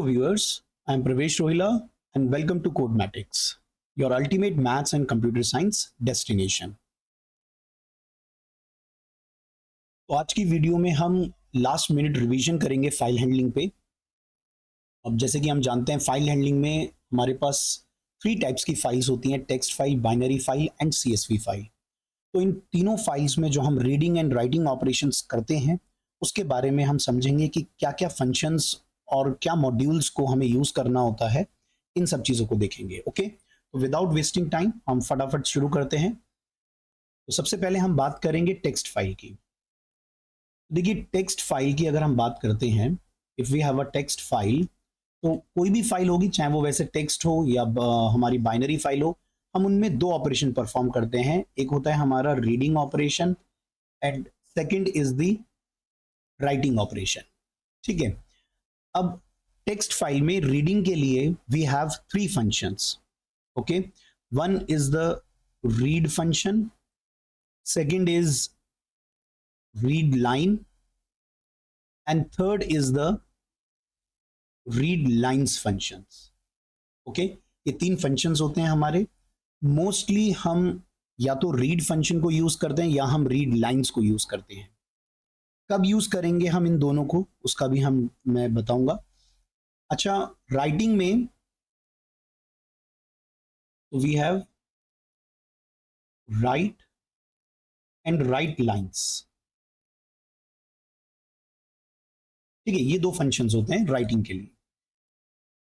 Hello viewers, I am Pravesh Rohila and welcome to Codematics, your ultimate maths and computer science destination. तो आज की video में हम last minute revision करेंगे file handling पे। अब जैसे कि हम जानते हैं फाइल हैंडलिंग में हमारे पास 3 टाइप्स की फाइल्स होती हैं, text file, binary file and CSV file. तो इन तीनों फाइल्स में जो हम रीडिंग एंड राइटिंग ऑपरेशंस करते हैं उसके बारे में हम समझेंगे कि क्या क्या फंक्शंस और क्या मॉड्यूल्स को हमें यूज करना होता है, इन सब चीजों को देखेंगे। ओके, तो विदाउट वेस्टिंग टाइम हम फटाफट शुरू करते हैं। तो सबसे पहले हम बात करेंगे टेक्स्ट फाइल की। देखिए टेक्स्ट फाइल की अगर हम बात करते हैं, if we have a text file, तो कोई भी फाइल होगी, चाहे वो वैसे टेक्स्ट हो या हमारी बाइनरी फाइल हो, हम उनमें 2 ऑपरेशन परफॉर्म करते हैं। एक होता है हमारा reading operation and second is the writing operation. ठीक है, अब टेक्स्ट फाइल में रीडिंग के लिए we have 3 functions. Okay, one is the read function, second is read line and third is the read lines functions. Okay, ये 3 functions होते हैं हमारे। मोस्टली हम या तो रीड फंक्शन को यूज करते हैं या हम रीड लाइंस को यूज करते हैं। कब यूज करेंगे हम इन दोनों को, उसका भी मैं बताऊंगा। अच्छा, राइटिंग में we have write and write lines. ठीक है, ये 2 फंक्शंस होते हैं राइटिंग के लिए।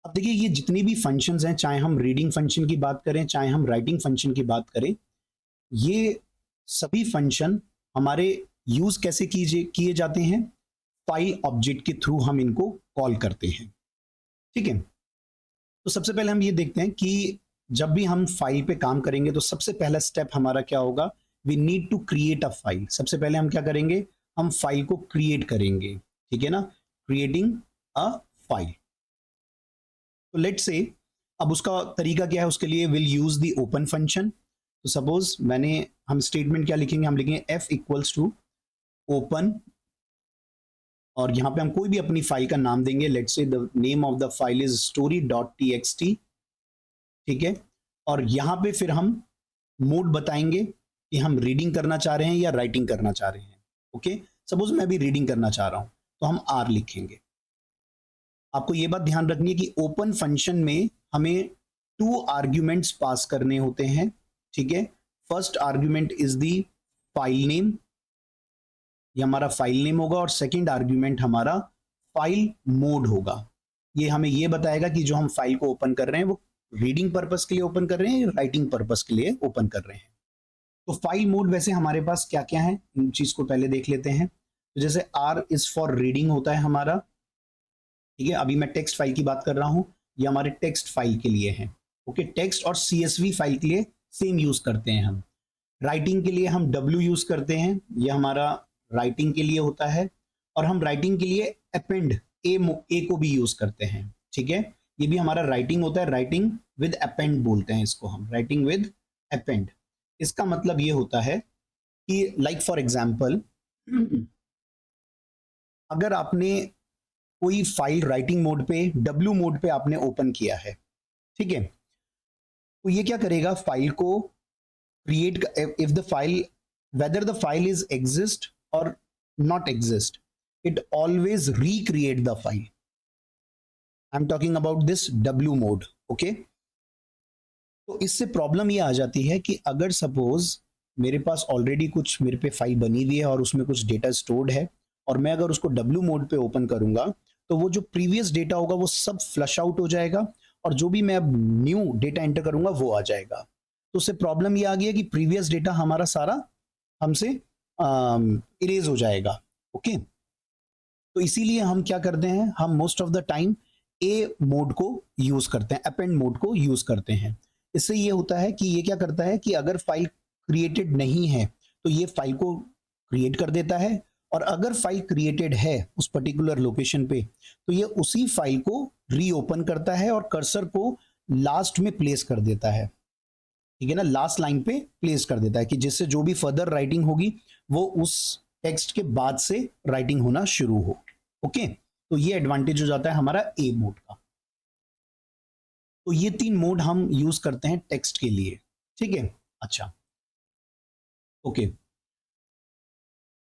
अब देखिए ये जितनी भी फंक्शंस हैं, चाहे हम रीडिंग फंक्शन की बात करें चाहे हम राइटिंग फंक्शन की बात करें, ये सभी फंक्शन हमारे यूज कैसे किए जाते हैं, फाइल ऑब्जेक्ट के थ्रू हम इनको कॉल करते हैं। ठीक है, तो सबसे पहले हम ये देखते हैं कि जब भी हम फाइल पे काम करेंगे तो सबसे पहला स्टेप हमारा क्या होगा, we need to create a file. सबसे पहले हम क्या करेंगे, हम फाइल को क्रिएट करेंगे। ठीक है ना, क्रिएटिंग अ फाइल। तो लेट्स से अब उसका तरीका क्या है, उसके लिए will use the open function. तो सपोज हम स्टेटमेंट क्या लिखेंगे, हम लिखेंगे f इक्वल्स टू ओपन, और यहां पे हम कोई भी अपनी फाइल का नाम देंगे। Let's say the name of the file is story.txt। ठीक है, और यहां पे फिर हम मोड बताएंगे कि हम रीडिंग करना चाह रहे हैं या राइटिंग करना चाह रहे हैं। ओके, सपोज मैं भी रीडिंग करना चाह रहा हूं तो हम r लिखेंगे। आपको यह बात ध्यान रखनी है कि ओपन फंक्शन में हमें 2 आर्ग्यूमेंट्स पास करने होते हैं। ठीक है, first argument is the file name, ये हमारा फाइल नेम होगा, और सेकंड आर्ग्यूमेंट हमारा फाइल मोड होगा। ये हमें ये बताएगा कि जो हम फाइल को ओपन कर रहे हैं वो रीडिंग पर्पस के लिए ओपन कर रहे हैं या राइटिंग पर्पस के लिए ओपन कर रहे हैं। तो फाइल मोड वैसे हमारे पास क्या क्या है, इन चीज को पहले देख लेते हैं। तो जैसे R इज फॉर रीडिंग होता है हमारा। ठीक है, अभी मैं टेक्स्ट फाइल की बात कर रहा हूं, ये हमारे टेक्स्ट फाइल के लिए है। ओके, टेक्स्ट और CSV फाइल के लिए सेम यूज करते हैं हम। राइटिंग के लिए हम W यूज करते हैं, ये हमारा राइटिंग के लिए होता है। और हम राइटिंग के लिए अपेंड ए को भी यूज करते हैं। ठीक है, ये भी हमारा राइटिंग होता है, राइटिंग विद अपेंड बोलते हैं इसको हम, राइटिंग विद अपेंड। इसका मतलब ये होता है कि लाइक फॉर एग्जांपल, अगर आपने कोई फाइल राइटिंग मोड पे, W मोड पे आपने ओपन किया है, ठीक है, तो ये क्या करेगा, फाइल को create, if the file, whether the file is exist or not exist, it always recreate the file. I'm talking about this W mode. Okay, तो इससे प्रॉब्लम ये आ जाती है कि अगर सपोज मेरे पास ऑलरेडी कुछ मेरे पे फाइल बनी हुई है और उसमें कुछ डेटा स्टोर्ड है, और मैं अगर उसको W मोड पे ओपन करूंगा तो वो जो प्रीवियस डेटा होगा वो सब फ्लश आउट हो जाएगा, और जो भी मैं अब न्यू डेटा एंटर करूंगा वो आ जाएगा। तो उससे प्रॉब्लम ये आ गई है कि प्रीवियस डेटा हमारा सारा हमसे इरेज हो जाएगा। ओके, तो इसीलिए हम क्या करते हैं, हम most of the time A mode को यूज करते हैं, अपेंड मोड को यूज करते हैं। इससे ये होता है कि ये क्या करता है कि अगर फाइल क्रिएटेड नहीं है तो ये फाइल को क्रिएट कर देता है, और अगर फाइल क्रिएटेड है उस पर्टिकुलर लोकेशन पे तो ये उसी फाइल को रीओपन करता है और कर्सर को लास्ट में प्लेस कर देता है। ठीक है ना, लास्ट लाइन पे प्लेस कर देता है कि जिससे जो भी फर्दर राइटिंग होगी वो उस टेक्स्ट के बाद से राइटिंग होना शुरू हो। ओके, तो ये एडवांटेज हो जाता है हमारा ए मोड का। तो ये 3 मोड हम यूज करते हैं टेक्स्ट के लिए, ठीक है। अच्छा, ओके,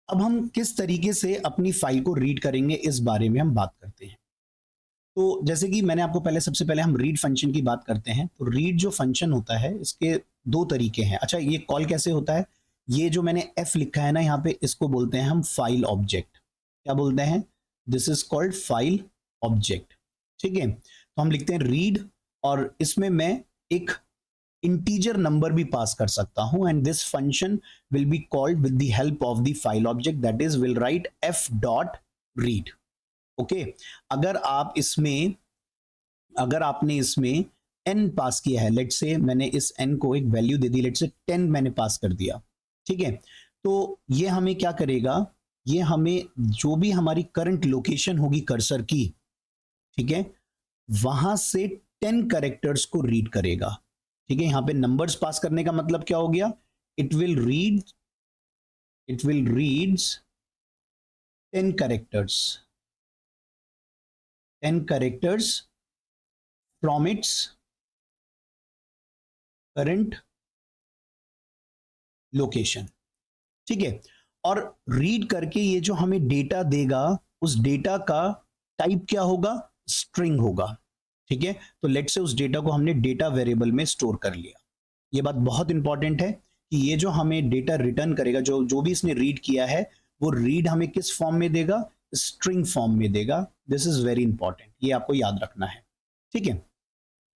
अब हम किस तरीके से अपनी फाइल को रीड करेंगे इस बारे में हम बात करते हैं। तो जैसे कि मैंने आपको पहले, सबसे पहले हम रीड फंक्शन की बात करते हैं। तो रीड जो फंक्शन होता है इसके 2 तरीके हैं। अच्छा, ये कॉल कैसे होता है, ये जो मैंने एफ लिखा है ना यहाँ पे, इसको बोलते हैं हम फाइल ऑब्जेक्ट। क्या बोलते हैं, this is called file object, ठीक है। तो हम लिखते हैं रीड, और इसमें मैं एक इंटीजर नंबर भी पास कर सकता हूं, and this function will be called with the help of the file object, that is will write F dot read. Okay, अगर आप इसमें, अगर आपने इसमें n पास किया है, लेट से मैंने इस n को एक वैल्यू दे दी, लेट से 10 मैंने पास कर दिया, ठीक है। तो ये हमें क्या करेगा, ये हमें जो भी हमारी करंट लोकेशन होगी कर्सर की, ठीक है, वहां से 10 कैरेक्टर्स को रीड करेगा, ठीक है। यहां पे नंबर्स पास करने का मतलब क्या हो गया, it will reads 10 characters, 10 characters from its current location, ठीक है। और रीड करके ये जो हमें डेटा देगा, उस डेटा का टाइप क्या होगा, स्ट्रिंग होगा, ठीक है। तो लेट से उस डेटा को हमने डेटा वेरिएबल में स्टोर कर लिया। ये बात बहुत इंपॉर्टेंट है कि ये जो हमें डेटा रिटर्न करेगा, जो जो भी इसने रीड किया है, वो रीड हमें किस फॉर्म में देगा, स्ट्रिंग फॉर्म में देगा। दिस इज वेरी इंपॉर्टेंट, ये आपको याद रखना है, ठीक है।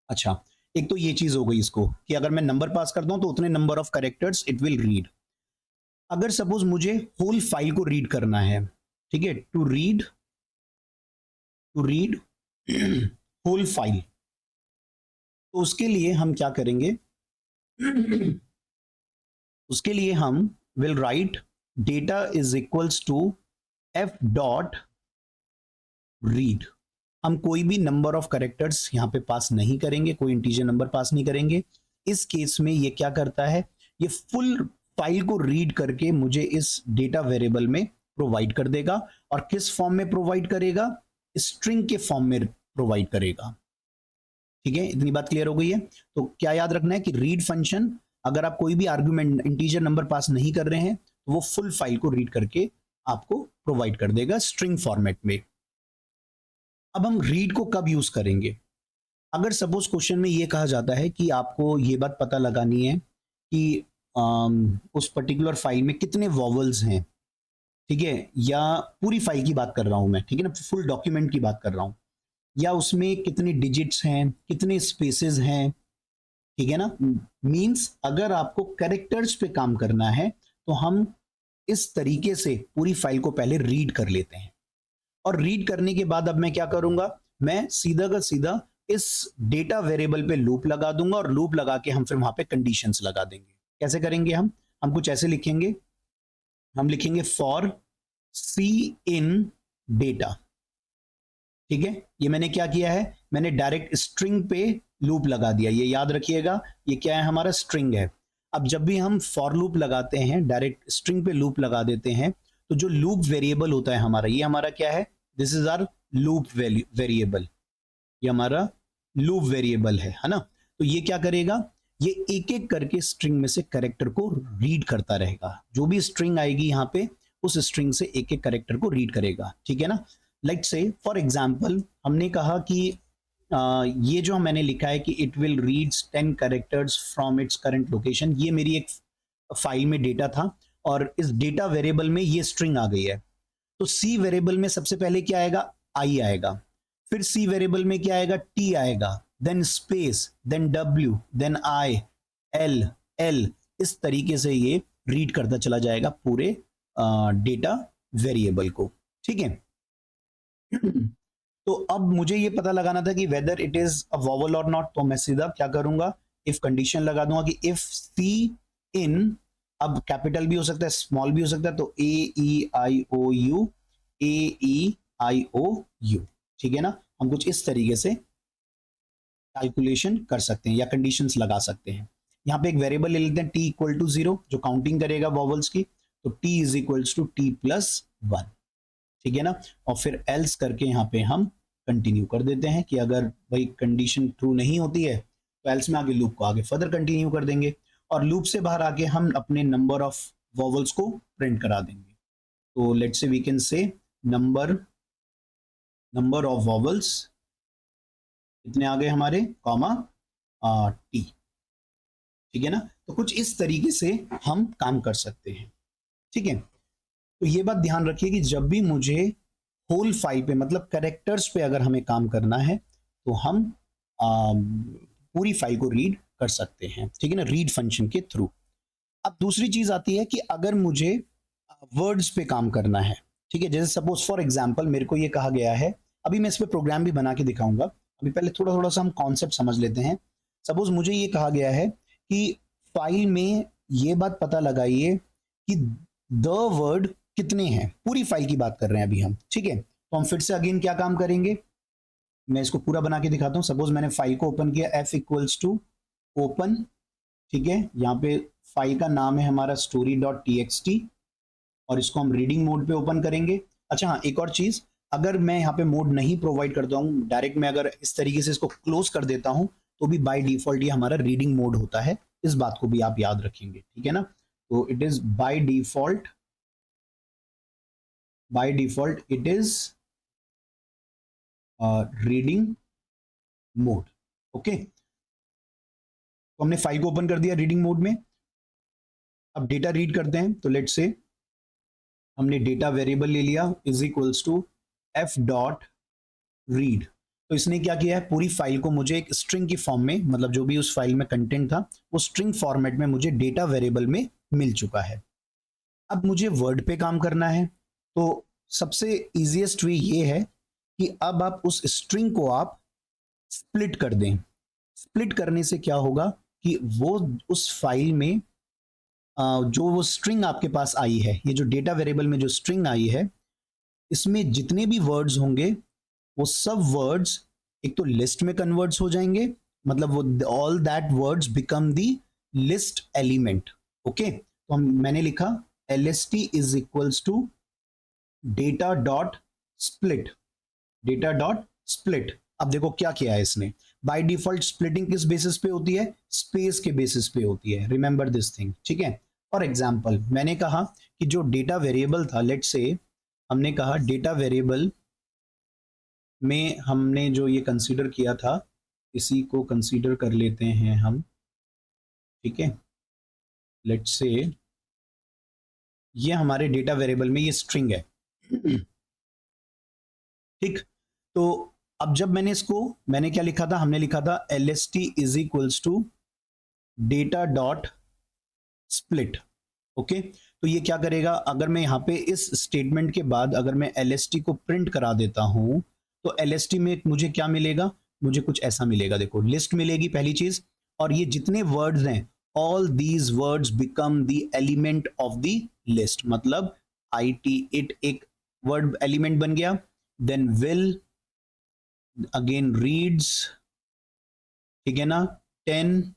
अच्छा, एक तो ये चीज हो गई इसको कि अगर मैं नंबर पास करता हूं तो उतने number of characters it will read. अगर सपोज मुझे होल फाइल को रीड करना है, ठीक है, टू रीड होल फाइल, तो उसके लिए हम क्या करेंगे, उसके लिए हम will write data is equals to f dot read. हम कोई भी नंबर ऑफ कैरेक्टर्स यहां पे पास नहीं करेंगे, कोई इंटीजर नंबर पास नहीं करेंगे। इस केस में ये क्या करता है, ये फुल फाइल को रीड करके मुझे इस डेटा वेरिएबल में प्रोवाइड कर देगा। और किस फॉर्म में प्रोवाइड करेगा, स्ट्रिंग के फॉर्म में प्रोवाइड करेगा, ठीक है। इतनी बात क्लियर हो गई है। तो क्या याद रखना है कि रीड फंक्शन, अगर आप कोई भी आर्गुमेंट इंटीजर नंबर पास नहीं कर रहे हैं, तो वो फुल फाइल को रीड करके आपको प्रोवाइड कर देगा स्ट्रिंग फॉर्मेट में। अब हम रीड को कब यूज करेंगे, अगर सपोज क्वेश्चन में ये कहा जाता है कि आपको ये बात पता लगानी है कि उस पर्टिकुलर फाइल में कितने वॉवल्स हैं, ठीक है, या पूरी फाइल की बात कर रहा हूं मैं, ठीक है ना, फुल डॉक्यूमेंट की बात कर रहा हूं, या उसमें कितने डिजिट्स हैं, कितने स्पेसेस हैं, ठीक है ना। मींस अगर आपको कैरेक्टर्स पे काम करना है तो हम इस तरीके से पूरी फाइल को पहले रीड कर लेते हैं, और रीड करने के बाद अब मैं क्या करूंगा, मैं सीधा का सीधा इस डेटा वेरिएबल पे लूप लगा दूंगा, और लूप लगा के हम फिर वहां पे कंडीशंस लगा देंगे। कैसे करेंगे हम कुछ ऐसे लिखेंगे, हम लिखेंगे फॉर सी इन डेटा, ठीक है। ये मैंने क्या किया है, मैंने डायरेक्ट स्ट्रिंग पे लूप लगा दिया। ये याद रखिएगा, ये क्या है, हमारा स्ट्रिंग है। अब जब भी हम फॉर लूप लगाते हैं, डायरेक्ट स्ट्रिंग पे लूप लगा देते हैं, तो जो लूप वेरिएबल होता है हमारा, ये हमारा क्या है, this is our loop variable, ये हमारा लूप वेरिएबल है ना। तो ये क्या करेगा, ये एक एक करके स्ट्रिंग में से कैरेक्टर को रीड करता रहेगा। जो भी स्ट्रिंग आएगी यहाँ पे, उस स्ट्रिंग से एक एक कैरेक्टर को रीड करेगा, ठीक है ना। लेट्स से फॉर एग्जांपल हमने कहा कि ये जो मैंने लिखा है कि it will reads 10 characters from its current location, ये मेरी एक फाइल में डेटा था, और इस डेटा वेरिएबल में ये स्ट्रिंग आ गई है। तो सी वेरिएबल में सबसे पहले क्या आएगा, आई आएगा, फिर सी वेरिएबल में क्या आएगा, टी आएगा, then space, then W, then I, L, L, इस तरीके से ये रीड करता चला जाएगा पूरे डेटा वेरिएबल को, ठीक है। तो अब मुझे ये पता लगाना था कि whether it is a vowel और नॉट, तो मैं सीधा क्या करूंगा, इफ कंडीशन लगा दूंगा कि इफ सी इन, अब कैपिटल भी हो सकता है, स्मॉल भी हो सकता है, तो AEIOU, AEIOU, ठीक है ना। हम कुछ इस तरीके से कैलकुलेशन कर सकते हैं या कंडीशंस लगा सकते हैं। यहाँ पे एक वेरिएबल ले लेते हैं t इक्वल टू 0, जो काउंटिंग करेगा वॉवल्स की, तो t is equals to t plus 1, ठीक है ना, और फिर एल्स करके यहाँ पे हम कंटिन्यू कर देते हैं कि अगर भाई कंडीशन ट्रू नहीं होती है तो एल्स में आगे लूप को आगे फर्दर कंटिन्यू कर देंगे, और लूप से बाहर आके हम अपने नंबर ऑफ वॉवल्स को प्रिंट करा देंगे। तो let's say we can say number of vowels कितने आ गए हमारे, कॉमा टी, ठीक है ना। तो कुछ इस तरीके से हम काम कर सकते हैं, ठीक है। तो ये बात ध्यान रखिए कि जब भी मुझे होल फाइल पे मतलब कैरेक्टर्स पे अगर हमें काम करना है तो हम पूरी फाइल को रीड कर सकते हैं, ठीक है ना, रीड फंक्शन के थ्रू। अब दूसरी चीज आती है कि अगर मुझे वर्ड्स पे काम करना है, ठीक है, जैसे सपोज फॉर एग्जांपल मेरे को ये कहा गया है, अभी मैं इस पे प्रोग्राम भी बना के दिखाऊंगा, अभी पहले थोड़ा थोड़ा सा हम कॉन्सेप्ट समझ लेते हैं। सपोज मुझे ये कहा गया है कि फाइल में ये बात पता लगाइए कि द वर्ड कितने हैं, पूरी फाइल की बात कर रहे हैं अभी हम, ठीक है। तो हम फिर से अगेन क्या काम करेंगे, मैं इसको पूरा बना के दिखाता हूं। सपोज मैंने फाइल को ओपन किया, एफ इक्वल्स टू ओपन, ठीक है, यहाँ पे फाइल का नाम है हमारा story.txt और इसको हम रीडिंग मोड पे ओपन करेंगे। अच्छा हाँ, एक और चीज, अगर मैं यहाँ पे मोड नहीं प्रोवाइड करता हूँ, डायरेक्ट मैं अगर इस तरीके से इसको क्लोज कर देता हूँ तो भी बाय डिफॉल्ट ये हमारा रीडिंग मोड होता है, इस बात को भी आप याद रखेंगे, ठीक है ना। तो it is by default it is reading mode, okay. तो हमने फाइल को ओपन कर दिया रीडिंग मोड में, अब डेटा रीड करते हैं। तो लेट्स से हमने डेटा वेरिएबल ले लिया is equals to f dot read. तो इसने क्या किया है, पूरी फाइल को मुझे एक स्ट्रिंग की फॉर्म में, मतलब जो भी उस फाइल में कंटेंट था वो स्ट्रिंग फॉर्मेट में मुझे डेटा वेरिएबल में मिल चुका है। अब मुझे वर्ड पे काम करना है, तो सबसे इजीएस्ट वे ये है कि अब आप उस स्ट्रिंग को आप स्प्लिट कर दें। स्प्लिट करने से क्या होगा कि वो उस फाइल में जो वो स्ट्रिंग आपके पास आई है, ये जो डेटा वेरिएबल में जो स्ट्रिंग आई है, इसमें जितने भी वर्ड्स होंगे वो सब वर्ड्स एक तो लिस्ट में कन्वर्ट्स हो जाएंगे, मतलब वो all that words become the list element, okay. तो मैंने लिखा lst is equals to data dot split, data dot split. अब देखो क्या किया है इसने, बाय डिफॉल्ट स्प्लिटिंग किस बेसिस पे होती है, स्पेस के बेसिस पे होती है, रिमेंबर दिस थिंग, ठीक है। फॉर एग्जाम्पल मैंने कहा कि जो डेटा वेरिएबल था, लेट्स से हमने कहा डेटा वेरिएबल में हमने जो ये कंसीडर किया था, इसी को कंसीडर कर लेते हैं हम, ठीक है। लेट्स से ये हमारे डेटा वेरिएबल में ये स्ट्रिंग है, ठीक। तो अब जब मैंने क्या लिखा था, हमने लिखा था lst is equals to data dot split, okay. तो ये क्या करेगा, अगर मैं यहाँ पे इस स्टेटमेंट के बाद अगर मैं lst को प्रिंट करा देता हूं तो lst में मुझे क्या मिलेगा, मुझे कुछ ऐसा मिलेगा, देखो लिस्ट मिलेगी पहली चीज, और ये जितने वर्ड्स हैं all these words become the element of the list, मतलब इट एक वर्ड एलिमेंट बन गया, देन विल, अगेन रीड्स, ठीक है ना, 10,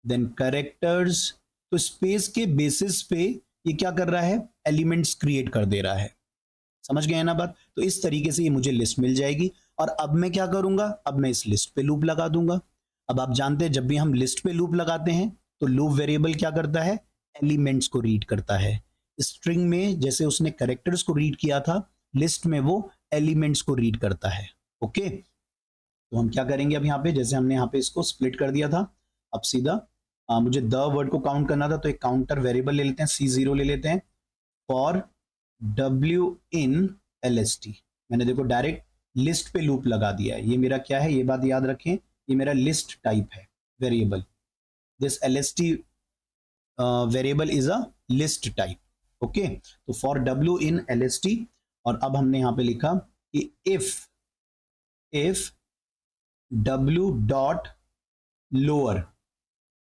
देन कैरेक्टर्स। तो स्पेस के बेसिस पे ये क्या कर रहा है, एलिमेंट्स क्रिएट कर दे रहा है, समझ गए ना बात। तो इस तरीके से ये मुझे लिस्ट मिल जाएगी, और अब मैं क्या करूंगा, अब मैं इस लिस्ट पे लूप लगा दूंगा। अब आप जानते हैं जब भी हम लिस्ट पे लूप लगाते हैं तो लूप वेरिएबल क्या करता है, एलिमेंट्स को रीड करता है। स्ट्रिंग में जैसे उसने कैरेक्टर्स को रीड किया था, लिस्ट में वो एलिमेंट्स को रीड करता है, ओके। तो हम क्या करेंगे अब यहाँ पे, जैसे हमने यहाँ पे इसको स्प्लिट कर दिया था, अब सीधा मुझे द वर्ड को काउंट करना था, तो एक काउंटर वेरिएबल ले लेते हैं, C0 ले लेते हैं, फॉर w in lst। मैंने देखो डायरेक्ट लिस्ट पे लूप लगा दिया है, ये मेरा क्या है, ये बात याद रखें, ये मेरा लिस्ट टाइप है variable, this lst variable is a list type, okay. तो फॉर w in lst, और अब हमने यहाँ पे लिखा कि इफ w डॉट लोअर,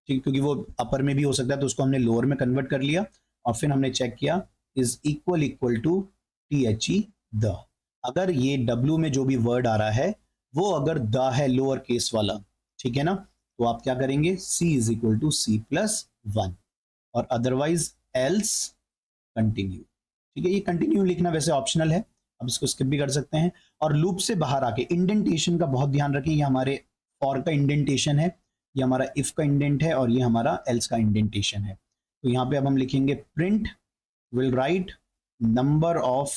ठीक, क्योंकि वो अपर में भी हो सकता है तो उसको हमने लोअर में कन्वर्ट कर लिया, और फिर हमने चेक किया is equal to the, the. अगर ये w में जो भी वर्ड आ रहा है वो अगर द है लोअर केस वाला, ठीक है ना, तो आप क्या करेंगे, c is equal to c+1, और अदरवाइज एल्स कंटिन्यू, ठीक है। ये कंटिन्यू लिखना वैसे ऑप्शनल है, अब इसको स्किप भी कर सकते हैं। और लूप से बाहर आके इंडेंटेशन का बहुत ध्यान रखिए, ये हमारे फॉर का इंडेंटेशन है, ये हमारा इफ का इंडेंट है, और ये हमारा एल्स का इंडेंटेशन है। तो यहाँ पे अब हम लिखेंगे print will write number of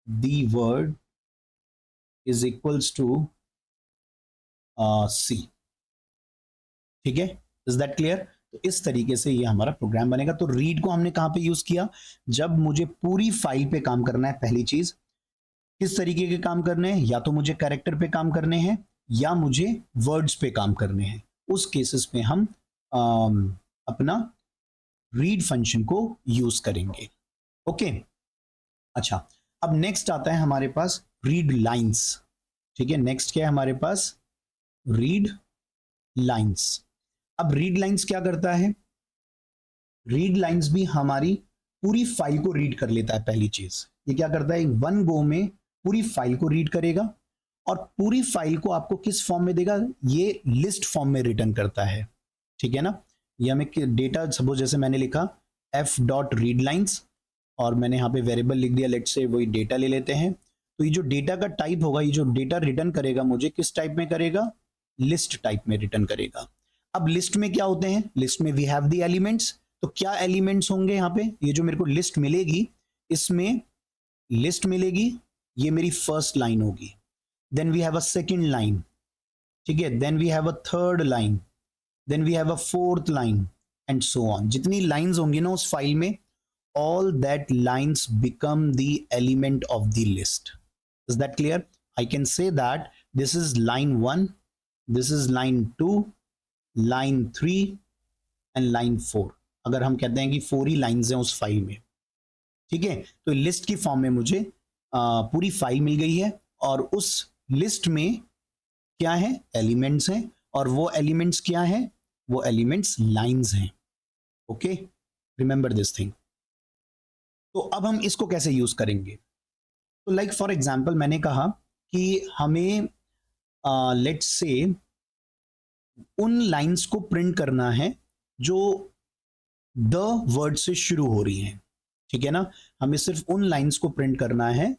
the word is equals to C. ठीक है, इज दैट क्लियर? तो इस तरीके से ये हमारा प्रोग्राम बनेगा। तो रीड को हमने कहां पे यूज किया? जब मुझे पूरी फाइल पे काम करना है। पहली चीज, किस तरीके के काम करने हैं? या तो मुझे कैरेक्टर पे काम करने हैं या मुझे वर्ड्स पे काम करने हैं। उस केसेस में हम अपना रीड फंक्शन को यूज करेंगे। ओके, अच्छा, अब नेक्स्ट आता है हमारे पास रीड लाइंस। ठीक है, नेक्स्ट क्या है हमारे पास? Read lines. अब रीड लाइंस क्या करता है? रीड लाइंस भी हमारी पूरी फाइल को रीड कर लेता है। पहली चीज, ये क्या करता है? वन गो में पूरी फाइल को रीड करेगा, और पूरी फाइल को आपको किस फॉर्म में देगा? ये लिस्ट फॉर्म में रिटर्न करता है। ठीक है ना? ये हमें डेटा, सपोज जैसे मैंने लिखा एफ डॉट रीड लाइंस, और मैंने यहाँ पे वेरिएबल लिख दिया, लेट्स से वही डेटा ले लेते हैं। तो ये जो डेटा का टाइप होगा, ये जो डेटा रिटर्न करेगा मुझे, किस टाइप में करेगा? लिस्ट टाइप में रिटर्न करेगा। अब लिस्ट में क्या होते हैं? लिस्ट में वी हैव द एलिमेंट्स। तो क्या एलिमेंट्स होंगे यहाँ पे? ये जो मेरे को लिस्ट मिलेगी, इसमें लिस्ट मिलेगी, ये मेरी फर्स्ट लाइन होगी। Then we have a second line, ठीक है, then we have a third line, then we have a fourth line, and so on. जितनी लाइंस होंगी ना उस फाइल में, all that lines become the element of the list. Is that clear? I can say that this is line 1, this is line 2, line 3 and line 4। अगर हम कहते हैं कि 4 ही लाइंस हैं उस फाइल में, ठीक है, तो लिस्ट की फॉर्म में मुझे पूरी फाइल मिल गई है, और उस लिस्ट में क्या है? एलिमेंट्स हैं, और वो एलिमेंट्स क्या है? वो एलिमेंट्स लाइंस हैं। Okay, remember this thing. तो अब हम इसको कैसे यूज करेंगे? तो लाइक फॉर एग्जांपल मैंने कहा कि हमें लेट्स से उन लाइंस को प्रिंट करना है जो द वर्ड से शुरू हो रही हैं। ठीक है ना? हमें सिर्फ उन लाइंस को प्रिंट करना है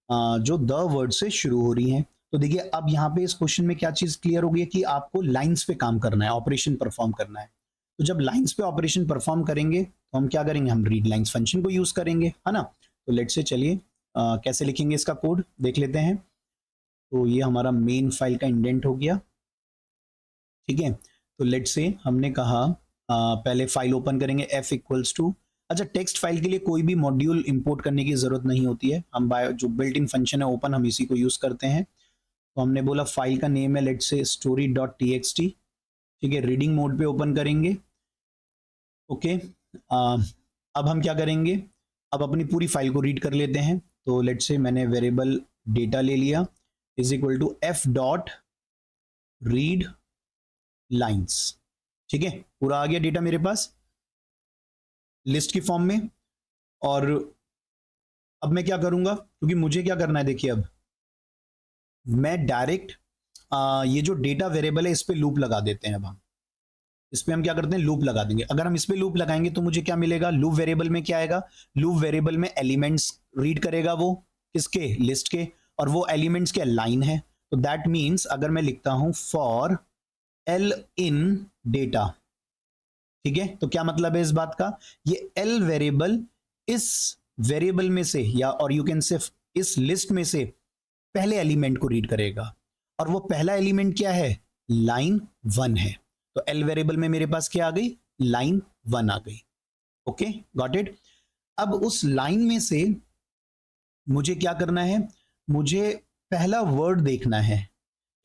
जो द वर्ड से शुरू हो रही हैं। तो देखिए, अब यहाँ पे इस क्वेश्चन में क्या चीज क्लियर हो गई है कि आपको लाइंस पे काम करना है, ऑपरेशन परफॉर्म करना है। तो जब लाइंस पे ऑपरेशन परफॉर्म करेंगे तो हम क्या करेंगे? हम रीड लाइंस फंक्शन को यूज करेंगे, है ना? तो लेट्स से चलिए कैसे लिखेंगे इसका कोड देख लेते हैं। तो ये हमारा मेन फाइल का इंडेंट हो गया। ठीक है, तो लेट्स से हमने कहा पहले फाइल ओपन करेंगे f इक्वल्स टू, अच्छा, टेक्स्ट फाइल के लिए कोई भी मॉड्यूल इंपोर्ट करने की जरूरत नहीं होती है, हम बाय जो बिल्ट इन फंक्शन है ओपन, हम इसी को यूज करते हैं। तो हमने बोला फाइल का नेम है लेट्स से story.txt। ठीक है, रीडिंग मोड पे ओपन करेंगे। ओके, अब हम क्या करेंगे? अब अपनी पूरी फाइल को रीड कर लेते हैं। तो लेट्स से मैंने वेरिएबल डेटा ले लिया, is equal to f dot read lines. ठीक है, पूरा आ गया डेटा मेरे पास लिस्ट की फॉर्म में। और अब मैं क्या करूंगा? क्योंकि मुझे क्या करना है, देखिए, अब मैं डायरेक्ट ये जो डेटा वेरिएबल है इस पे लूप लगा देते हैं। अब हम इस पे हम क्या करते हैं? लूप लगा देंगे। अगर हम इस पे लूप लगाएंगे तो मुझे क्या मिलेगा? लूप वेरिएबल में क्या आएगा? लूप वेरिएबल में एलिमेंट्स रीड करेगा, वो किसके? लिस्ट के, और वो एलिमेंट्स क्या? लाइन है। तो दैट मीन्स अगर मैं लिखता हूं फॉर एल इन डेटा, ठीक है, तो क्या मतलब है इस बात का? ये एल वेरिएबल इस वेरिएबल में से, या और यू कैन से इस लिस्ट में से पहले एलिमेंट को रीड करेगा, और वो पहला एलिमेंट क्या है? लाइन 1 है। तो एल वेरिएबल में मेरे पास क्या आ गई? लाइन 1 आ गई। Okay, got it. अब उस लाइन में से मुझे क्या करना है? मुझे पहला वर्ड देखना है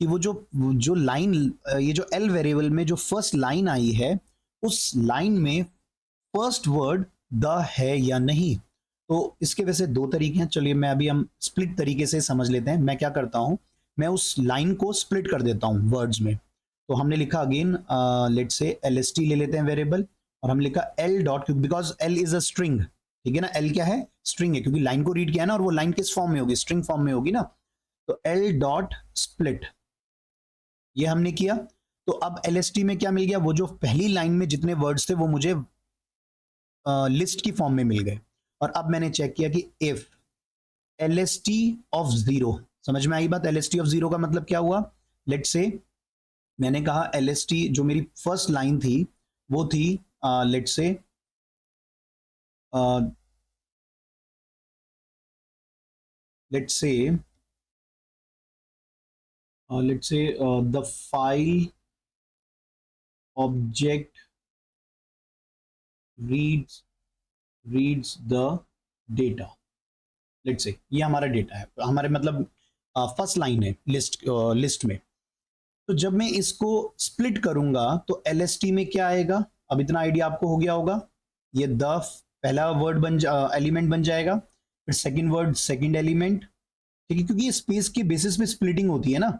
कि वो जो लाइन, ये जो एल वेरिएबल में जो फर्स्ट लाइन आई है, उस लाइन में फर्स्ट वर्ड द है या नहीं। तो इसके वैसे दो तरीके हैं, चलिए मैं अभी हम स्प्लिट तरीके से समझ लेते हैं। मैं क्या करता हूं, मैं उस लाइन को स्प्लिट कर देता हूं वर्ड्स में। तो हमने लिखा अगेन लेट्स से lst ले लेते हैं वेरिएबल, और हम लिखा l dot, because l is a string. ठीक है ना, l क्या है? स्ट्रिंग है, क्योंकि लाइन को रीड किया है ना, और वो लाइन किस फॉर्म में होगी? स्ट्रिंग फॉर्म में होगी ना। तो l डॉट स्प्लिट, ये हमने किया। तो अब lst में क्या मिल गया? वो जो पहली लाइन में जितने वर्ड्स थे वो मुझे लिस्ट की फॉर्म में मिल गए। और अब मैंने चेक किया कि इफ LST ऑफ जीरो। समझ में आई बात? LST ऑफ जीरो का मतलब क्या हुआ? लेट्स से मैंने कहा LST, जो मेरी फर्स्ट लाइन थी वो थी let's say let's say the file object reads the data। Let's say ये हमारा डेटा है, हमारे मतलब फर्स्ट लाइन है लिस्ट में। तो जब मैं इसको स्प्लिट करूंगा तो LST में क्या आएगा? अब इतना आइडिया आपको हो गया होगा। ये द पहला वर्ड एलिमेंट बन जाएगा, फिर सेकंड वर्ड सेकंड एलिमेंट, ठीक है, क्योंकि ये स्पेस के बेसिस पे स्प्लिटिंग होती है ना।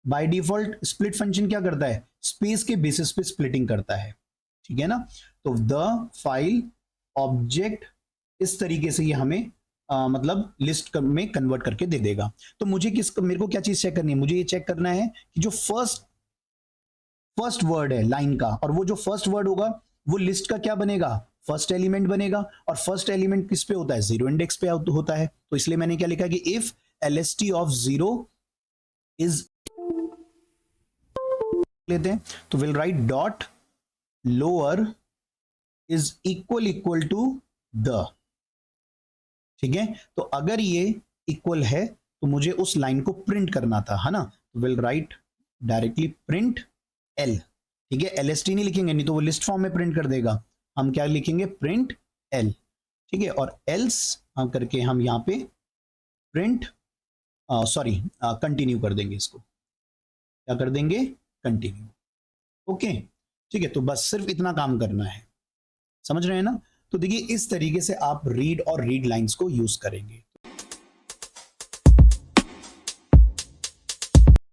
बाय डिफॉल्ट स्प्लिट फंक्शन क्या करता है? स्पेस के बेसिस पे स्प्लिटिंग करता है, ठीक है ना। तो द फाइल ऑब्जेक्ट इस तरीके से ये हमें मतलब लिस्ट में कन्वर्ट करके दे देगा। तो मेरे को क्या चीज चेक करनी है? मुझे ये चेक करना है कि जो फर्स्ट वर्ड है लाइन का, और वो जो फर्स्ट वर्ड होगा वो लिस्ट का क्या बनेगा? फर्स्ट एलिमेंट बनेगा। और फर्स्ट एलिमेंट किस पे होता है? जीरो इंडेक्स पे होता है। तो इसलिए मैंने क्या लिखा कि if LST of zero is, लेते हैं तो will write dot lower is equal to the, ठीक है। तो अगर ये इक्वल है तो मुझे उस लाइन को प्रिंट करना था, है ना। तो will right directly print L, ठीक है। LST नहीं लिखेंगे, नहीं तो वो लिस्ट फॉर्म में प्रिंट कर देगा। हम क्या लिखेंगे? प्रिंट L, ठीक है। और एल्स करके हम यहाँ पे प्रिंट कंटिन्यू कर देंगे। इसको क्या कर देंगे? कंटिन्यू। ओके, ठीक है। तो बस सिर्फ इतना काम करना है, समझ रहे हैं ना। तो देखिए इस तरीके से आप रीड और रीड लाइंस को यूज करेंगे।